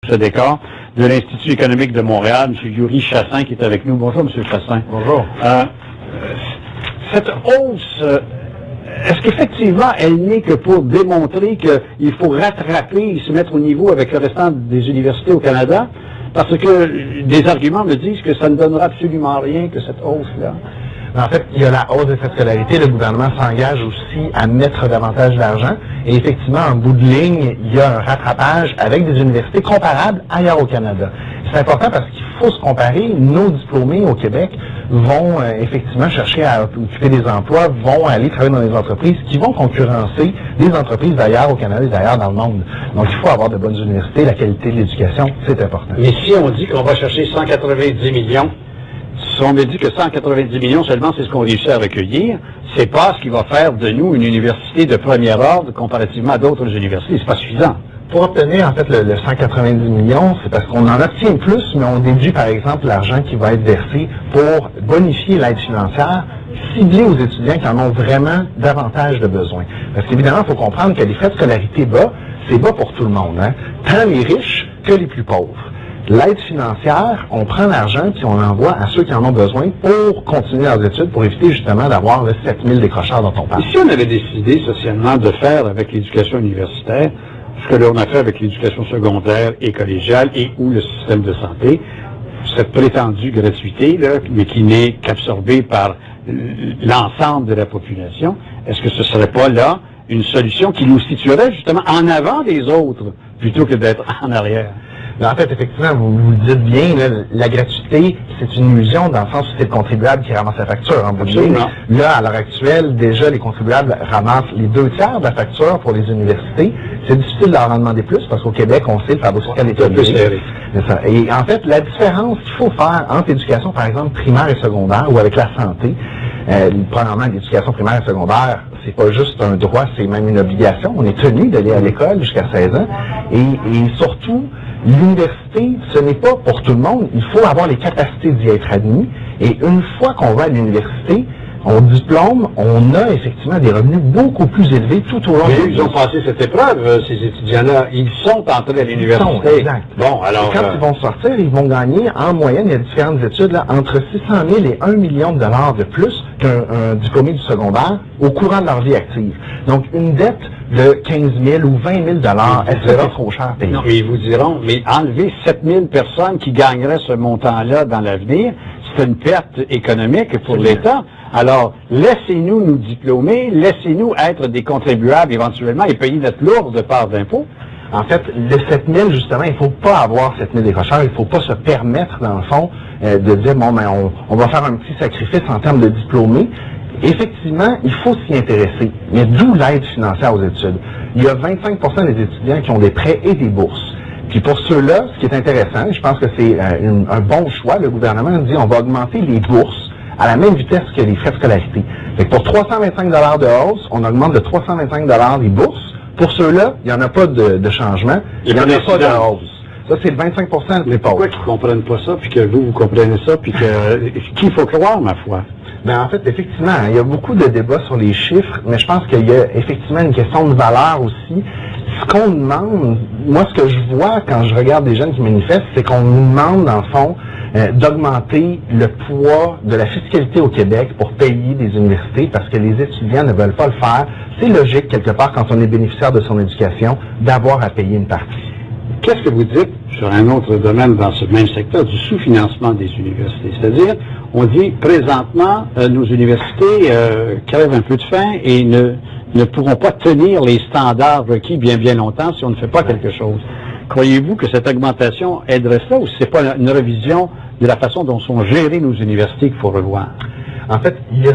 ce décor, de l'Institut économique de Montréal, M. Yuri Chassin, qui est avec nous. Bonjour, M. Chassin. Bonjour. Cette hausse, est-ce qu'effectivement, elle n'est que pour démontrer qu'il faut rattraper et se mettre au niveau avec le restant des universités au Canada? Parce que des arguments me disent que ça ne donnera absolument rien que cette hausse-là. En fait, il y a la hausse des frais de scolarité. Le gouvernement s'engage aussi à mettre davantage d'argent. Et effectivement, en bout de ligne, il y a un rattrapage avec des universités comparables ailleurs au Canada. C'est important parce qu'il faut se comparer. Nos diplômés au Québec vont effectivement chercher à occuper des emplois, vont aller travailler dans des entreprises qui vont concurrencer des entreprises d'ailleurs au Canada et d'ailleurs dans le monde. Donc, il faut avoir de bonnes universités. La qualité de l'éducation, c'est important. Mais si on dit qu'on va chercher 190 millions, si on me dit que 190 millions seulement, c'est ce qu'on réussit à recueillir, c'est pas ce qui va faire de nous une université de premier ordre comparativement à d'autres universités. C'est pas suffisant. Pour obtenir, en fait, le 190 millions, c'est parce qu'on en obtient plus, mais on déduit, par exemple, l'argent qui va être versé pour bonifier l'aide financière, ciblée aux étudiants qui en ont vraiment davantage de besoin. Parce qu'évidemment, il faut comprendre que les frais de scolarité bas, c'est bas pour tout le monde, hein? Tant les riches que les plus pauvres. L'aide financière, on prend l'argent puis on l'envoie à ceux qui en ont besoin pour continuer leurs études, pour éviter justement d'avoir le 7000 décrocheurs dont on parle. Et si on avait décidé socialement de faire avec l'éducation universitaire ce que l'on a fait avec l'éducation secondaire et collégiale et ou le système de santé, cette prétendue gratuité, là, mais qui n'est qu'absorbée par l'ensemble de la population, est-ce que ce serait pas là une solution qui nous situerait justement en avant des autres plutôt que d'être en arrière? En fait, effectivement, vous le dites bien, là, la gratuité, c'est une illusion dans le sens où c'est le contribuable qui ramasse la facture. En bout de ligne. Là, à l'heure actuelle, déjà, les contribuables ramassent les 2/3 de la facture pour les universités. C'est difficile d'en demander plus parce qu'au Québec, on sait, le fardeau fiscal est élevé. C'est ça. Et en fait, la différence qu'il faut faire entre l'éducation, par exemple, primaire et secondaire ou avec la santé, premièrement, l'éducation primaire et secondaire, c'est pas juste un droit, c'est même une obligation. On est tenu d'aller à l'école jusqu'à 16 ans. Et surtout, l'université, ce n'est pas pour tout le monde. Il faut avoir les capacités d'y être admis. Et une fois qu'on va à l'université, on diplôme, on a effectivement des revenus beaucoup plus élevés tout au long de ils ont passé cette épreuve, ces étudiants-là. Ils sont entrés à l'université. Exact. Bon, alors. Et quand ils vont sortir, ils vont gagner, en moyenne, il y a différentes études, là, entre 600 000 et 1 million de dollars de plus qu'un diplômé du secondaire au courant de leur vie active. Donc, une dette de 15 000 ou 20 000 dollars, est-ce que c'est trop cher à payer? Non, mais ils vous diront, mais enlever 7 000 personnes qui gagneraient ce montant-là dans l'avenir, c'est une perte économique pour l'État. Alors, laissez-nous nous diplômer, laissez-nous être des contribuables éventuellement et payer notre lourde part d'impôts. En fait, le 7 000, justement, il ne faut pas avoir 7 000 décrocheurs, il ne faut pas se permettre, dans le fond, de dire, bon, ben, on va faire un petit sacrifice en termes de diplômés. Effectivement, il faut s'y intéresser, mais d'où l'aide financière aux études. Il y a 25 des étudiants qui ont des prêts et des bourses. Puis pour ceux-là, ce qui est intéressant, je pense que c'est un bon choix, le gouvernement dit on va augmenter les bourses à la même vitesse que les frais de scolarité. Fait que pour 325 $ de hausse, on augmente de 325 $ les bourses. Pour ceux-là, il n'y en a pas de changement, il n'y en a pas de hausse. Ça, c'est le 25 des pauvres. Pourquoi qu'ils ne comprennent pas ça, puis que vous comprenez ça, puis que qu'il faut croire, ma foi? Ben, en fait, effectivement, il y a beaucoup de débats sur les chiffres, mais je pense qu'il y a effectivement une question de valeur aussi. Ce qu'on demande, moi, ce que je vois quand je regarde des jeunes qui manifestent, c'est qu'on nous demande, dans le fond, d'augmenter le poids de la fiscalité au Québec pour payer des universités parce que les étudiants ne veulent pas le faire. C'est logique, quelque part, quand on est bénéficiaire de son éducation, d'avoir à payer une partie. Qu'est-ce que vous dites sur un autre domaine dans ce même secteur du sous-financement des universités? C'est-à-dire, on dit présentement, nos universités crèvent un peu de faim et ne pourront pas tenir les standards requis bien longtemps si on ne fait pas quelque chose. Croyez-vous que cette augmentation aiderait cela ou c'est pas une révision de la façon dont sont gérées nos universités qu'il faut revoir? En fait, il y a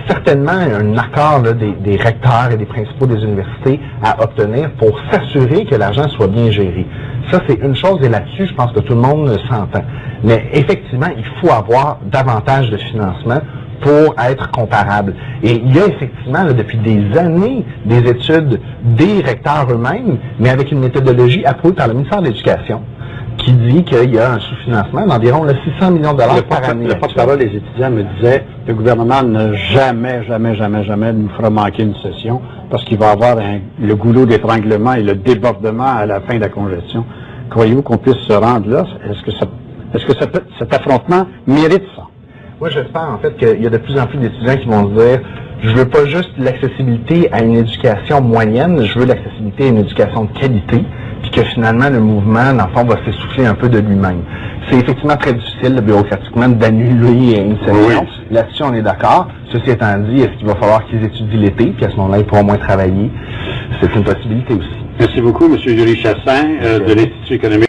certainement un accord là, des recteurs et des principaux des universités à obtenir pour s'assurer que l'argent soit bien géré. Ça, c'est une chose, et là-dessus, je pense que tout le monde s'entend. Mais effectivement, il faut avoir davantage de financement pour être comparable. Et il y a effectivement, là, depuis des années, des études des recteurs eux-mêmes, mais avec une méthodologie approuvée par le ministère de l'Éducation, qui dit qu'il y a un sous-financement d'environ 600 millions de dollars par année. Le porte-parole des étudiants me disait que le gouvernement ne jamais nous fera manquer une session parce qu'il va avoir le goulot d'étranglement et le débordement à la fin de la congestion. croyez-vous qu'on puisse se rendre là? Est-ce que cet affrontement mérite ça? Moi, j'espère en fait qu'il y a de plus en plus d'étudiants qui vont se dire je veux pas juste l'accessibilité à une éducation moyenne, je veux l'accessibilité à une éducation de qualité, puis que finalement le mouvement, dans le fond, va s'essouffler un peu de lui-même. C'est effectivement très difficile, bureaucratiquement, d'annuler une session. Oui. Là-dessus, on est d'accord. Ceci étant dit, est-ce qu'il va falloir qu'ils étudient l'été, puis à ce moment-là, ils pourront moins travailler? C'est une possibilité aussi. Merci beaucoup, M. Yuri Chassin, de l'Institut économique